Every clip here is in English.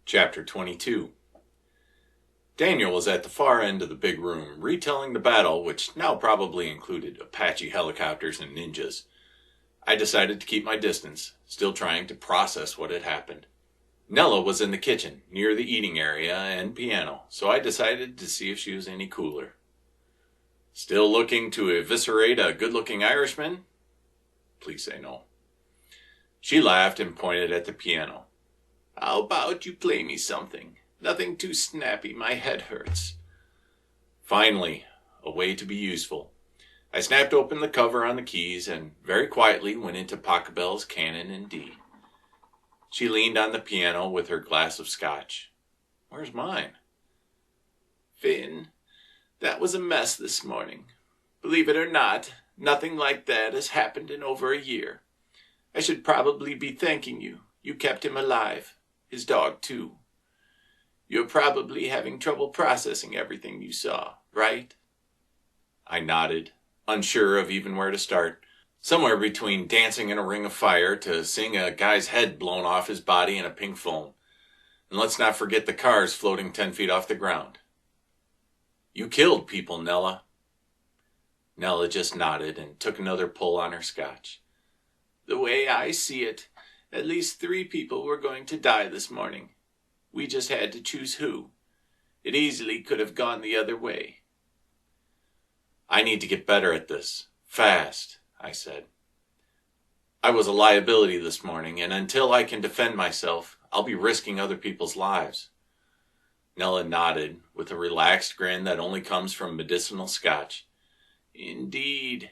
Chapter 22. Daniel was at the far end of the big room, retelling the battle, which now probably included Apache helicopters and ninjas. I decided to keep my distance, still trying to process what had happened. Nella was in the kitchen, near the eating area and piano, so I decided to see if she was any cooler. Still looking to eviscerate a good-looking Irishman? Please say no. She laughed and pointed at the piano. How about you play me something? Nothing too snappy, my head hurts. Finally, a way to be useful. I snapped open the cover on the keys and very quietly went into Pachelbel's Canon in D. She leaned on the piano with her glass of scotch. Where's mine? Finn, that was a mess this morning. Believe it or not, nothing like that has happened in over a year. I should probably be thanking you. You kept him alive. His dog, too. You're probably having trouble processing everything you saw, right? I nodded, unsure of even where to start. Somewhere between dancing in a ring of fire to seeing a guy's head blown off his body in a pink foam. And let's not forget the cars floating 10 feet off the ground. You killed people, Nella. Nella just nodded and took another pull on her scotch. The way I see it, at least 3 people were going to die this morning. We just had to choose who. It easily could have gone the other way. I need to get better at this. Fast, I said. I was a liability this morning, and until I can defend myself, I'll be risking other people's lives. Nella nodded, with a relaxed grin that only comes from medicinal scotch. Indeed.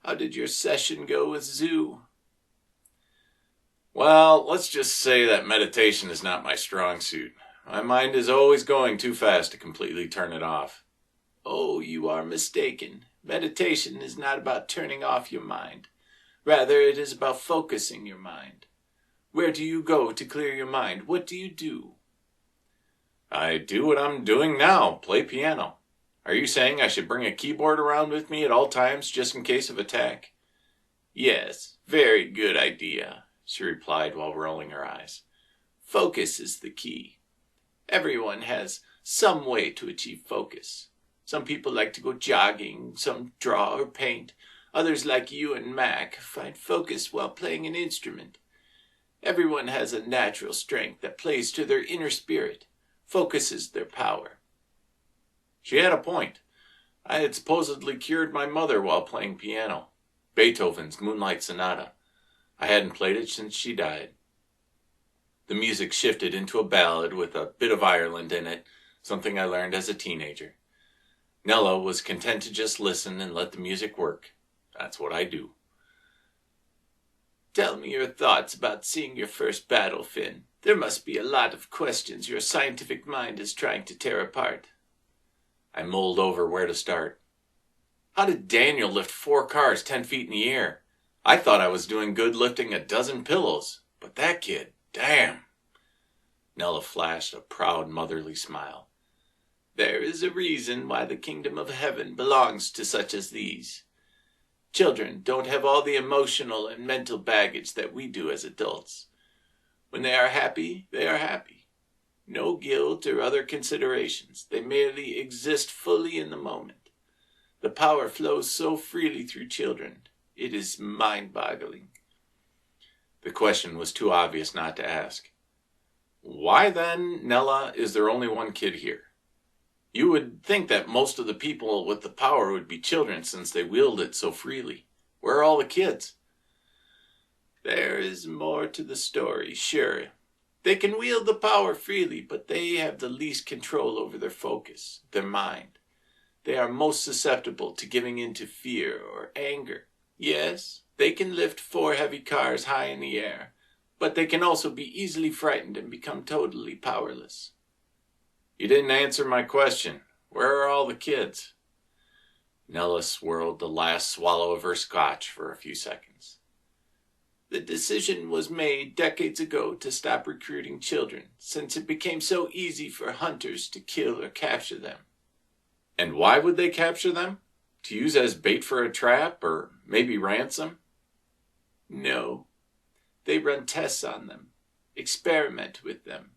How did your session go with Zoo? Well, let's just say that meditation is not my strong suit. My mind is always going too fast to completely turn it off. Oh, you are mistaken. Meditation is not about turning off your mind. Rather, it is about focusing your mind. Where do you go to clear your mind? What do you do? I do what I'm doing now, play piano. Are you saying I should bring a keyboard around with me at all times just in case of attack? Yes, very good idea, she replied while rolling her eyes. Focus is the key. Everyone has some way to achieve focus. Some people like to go jogging, some draw or paint. Others, like you and Mac, find focus while playing an instrument. Everyone has a natural strength that plays to their inner spirit, focuses their power. She had a point. I had supposedly cured my mother while playing piano. Beethoven's Moonlight Sonata. I hadn't played it since she died. The music shifted into a ballad with a bit of Ireland in it, something I learned as a teenager. Nella was content to just listen and let the music work. That's what I do. Tell me your thoughts about seeing your first battle, Finn. There must be a lot of questions your scientific mind is trying to tear apart. I mulled over where to start. How did Daniel lift 4 cars 10 feet in the air? I thought I was doing good lifting a dozen pillows, but that kid, damn. Nella flashed a proud motherly smile. There is a reason why the kingdom of heaven belongs to such as these. Children don't have all the emotional and mental baggage that we do as adults. When they are happy, they are happy. No guilt or other considerations. They merely exist fully in the moment. The power flows so freely through children. It is mind-boggling. The question was too obvious not to ask. Why then, Nella, is there only one kid here? You would think that most of the people with the power would be children since they wield it so freely. Where are all the kids? There is more to the story, sure. They can wield the power freely, but they have the least control over their focus, their mind. They are most susceptible to giving in to fear or anger. Yes, they can lift 4 heavy cars high in the air, but they can also be easily frightened and become totally powerless. You didn't answer my question. Where are all the kids? Nella swirled the last swallow of her scotch for a few seconds. The decision was made decades ago to stop recruiting children, since it became so easy for hunters to kill or capture them. And why would they capture them? To use as bait for a trap, or maybe ransom? No. They run tests on them, experiment with them.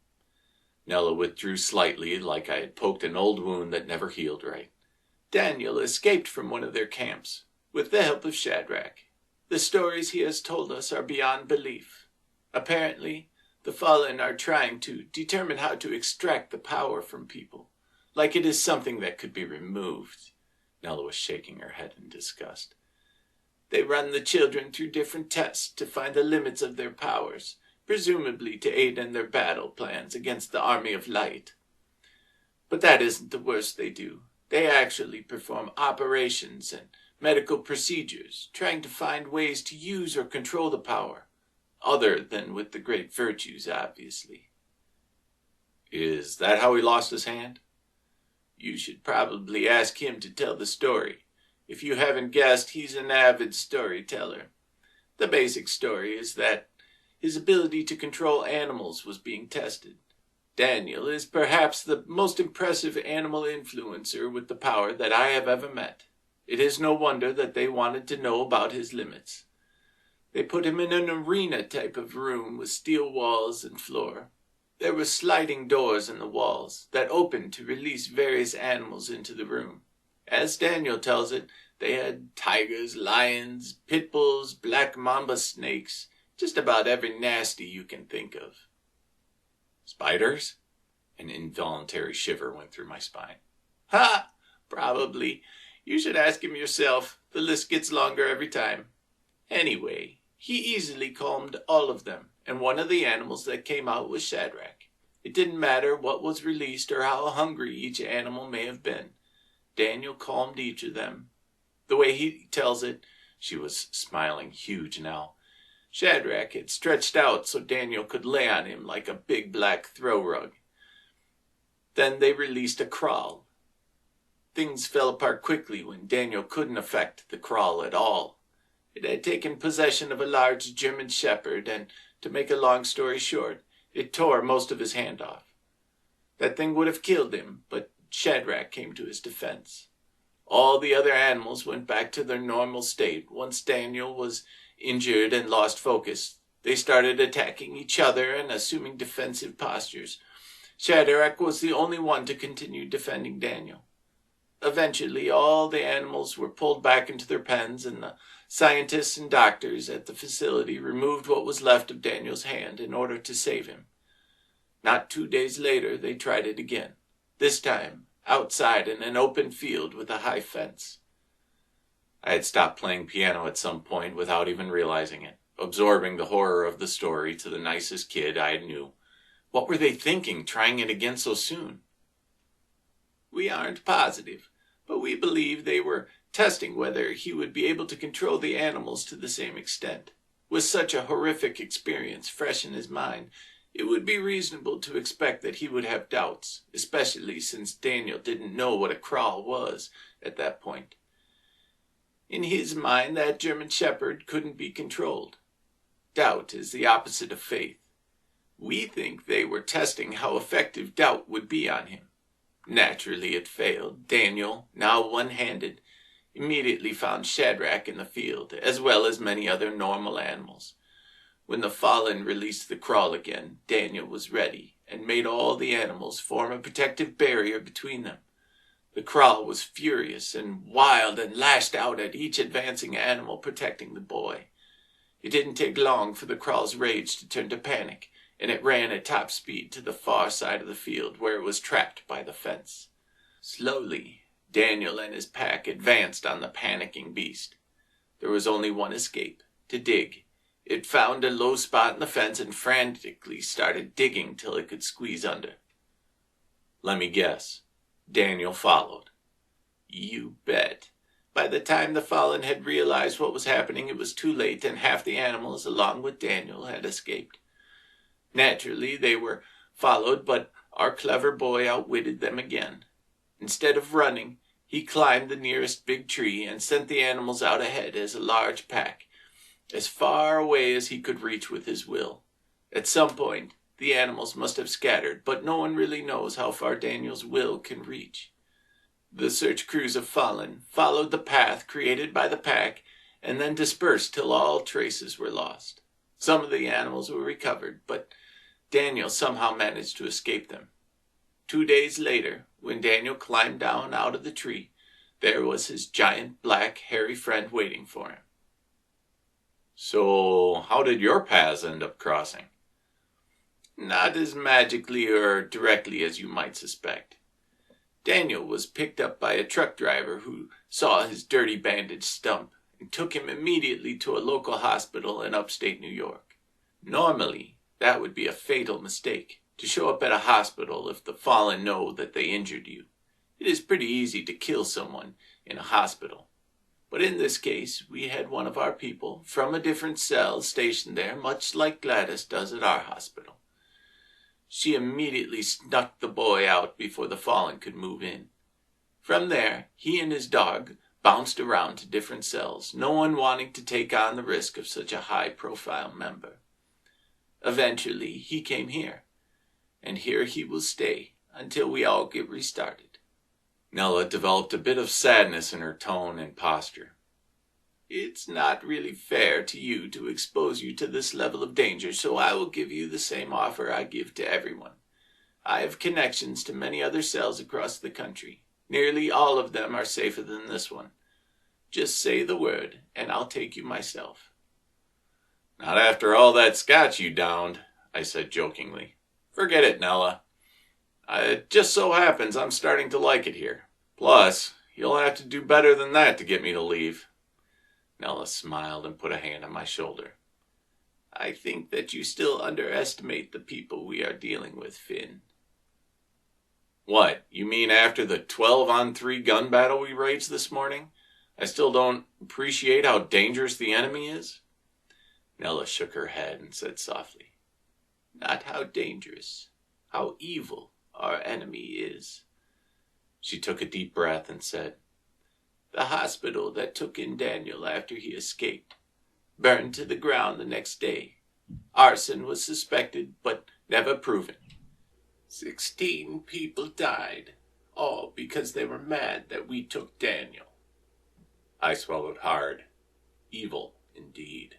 Nella withdrew slightly, like I had poked an old wound that never healed right. Daniel escaped from one of their camps, with the help of Shadrach. The stories he has told us are beyond belief. Apparently, the Fallen are trying to determine how to extract the power from people, like it is something that could be removed. Nella was shaking her head in disgust. They run the children through different tests to find the limits of their powers, presumably to aid in their battle plans against the Army of Light. But that isn't the worst they do. They actually perform operations and medical procedures, trying to find ways to use or control the power, other than with the great virtues, obviously. Is that how he lost his hand? You should probably ask him to tell the story. If you haven't guessed, he's an avid storyteller. The basic story is that his ability to control animals was being tested. Daniel is perhaps the most impressive animal influencer with the power that I have ever met. It is no wonder that they wanted to know about his limits. They put him in an arena type of room with steel walls and floor. There were sliding doors in the walls that opened to release various animals into the room. As Daniel tells it, they had tigers, lions, pit bulls, black mamba snakes, just about every nasty you can think of. Spiders? An involuntary shiver went through my spine. Ha! Probably. You should ask him yourself. The list gets longer every time. Anyway, he easily calmed all of them, and one of the animals that came out was Shadrach. It didn't matter what was released or how hungry each animal may have been. Daniel calmed each of them. The way he tells it, she was smiling huge now, Shadrach had stretched out so Daniel could lay on him like a big black throw rug. Then they released a kraal. Things fell apart quickly when Daniel couldn't affect the kraal at all. It had taken possession of a large German shepherd, and to make a long story short, it tore most of his hand off. That thing would have killed him, but Shadrach came to his defense. All the other animals went back to their normal state once Daniel was injured and lost focus. They started attacking each other and assuming defensive postures. Shadrach was the only one to continue defending Daniel. Eventually, all the animals were pulled back into their pens, and the scientists and doctors at the facility removed what was left of Daniel's hand in order to save him. Not 2 days later, they tried it again, this time outside in an open field with a high fence. I had stopped playing piano at some point without even realizing it, absorbing the horror of the story to the nicest kid I knew. What were they thinking, trying it again so soon? We aren't positive, but we believe they were testing whether he would be able to control the animals to the same extent. With such a horrific experience fresh in his mind, it would be reasonable to expect that he would have doubts, especially since Daniel didn't know what a kraal was at that point. In his mind, that German shepherd couldn't be controlled. Doubt is the opposite of faith. We think they were testing how effective doubt would be on him. Naturally, it failed. Daniel, now one-handed, immediately found Shadrach in the field, as well as many other normal animals. When the Fallen released the kraal again, Daniel was ready, and made all the animals form a protective barrier between them. The kraal was furious and wild and lashed out at each advancing animal protecting the boy. It didn't take long for the kraal's rage to turn to panic, and it ran at top speed to the far side of the field where it was trapped by the fence. Slowly, Daniel and his pack advanced on the panicking beast. There was only one escape, to dig. It found a low spot in the fence and frantically started digging till it could squeeze under. Let me guess. Daniel followed. You bet. By the time the Fallen had realized what was happening, it was too late, and half the animals, along with Daniel, had escaped. Naturally, they were followed, but our clever boy outwitted them again. Instead of running, he climbed the nearest big tree and sent the animals out ahead as a large pack, as far away as he could reach with his will. At some point, the animals must have scattered, but no one really knows how far Daniel's will can reach. The search crews of Fallen followed the path created by the pack and then dispersed till all traces were lost. Some of the animals were recovered, but Daniel somehow managed to escape them. 2 days later, when Daniel climbed down out of the tree, there was his giant, black, hairy friend waiting for him. So, how did your paths end up crossing? Not as magically or directly as you might suspect. Daniel was picked up by a truck driver who saw his dirty bandaged stump and took him immediately to a local hospital in upstate New York. Normally, that would be a fatal mistake, to show up at a hospital if the fallen know that they injured you. It is pretty easy to kill someone in a hospital. But in this case, we had one of our people from a different cell stationed there, much like Gladys does at our hospital. She immediately snuck the boy out before the fallen could move in. From there, he and his dog bounced around to different cells, no one wanting to take on the risk of such a high-profile member. Eventually, he came here, and here he will stay until we all get restarted. Nella developed a bit of sadness in her tone and posture. It's not really fair to you to expose you to this level of danger, so I will give you the same offer I give to everyone. I have connections to many other cells across the country. Nearly all of them are safer than this one. Just say the word, and I'll take you myself. Not after all that scotch you downed, I said jokingly. Forget it, Nella. It just so happens I'm starting to like it here. Plus, you'll have to do better than that to get me to leave. Nella smiled and put a hand on my shoulder. I think that you still underestimate the people we are dealing with, Finn. What, you mean after the 12-on-3 gun battle we waged this morning? I still don't appreciate how dangerous the enemy is? Nella shook her head and said softly, Not how dangerous, how evil our enemy is. She took a deep breath and said, The hospital that took in Daniel after he escaped burned to the ground the next day. Arson was suspected, but never proven. 16 people died, all because they were mad that we took Daniel. I swallowed hard. Evil, indeed.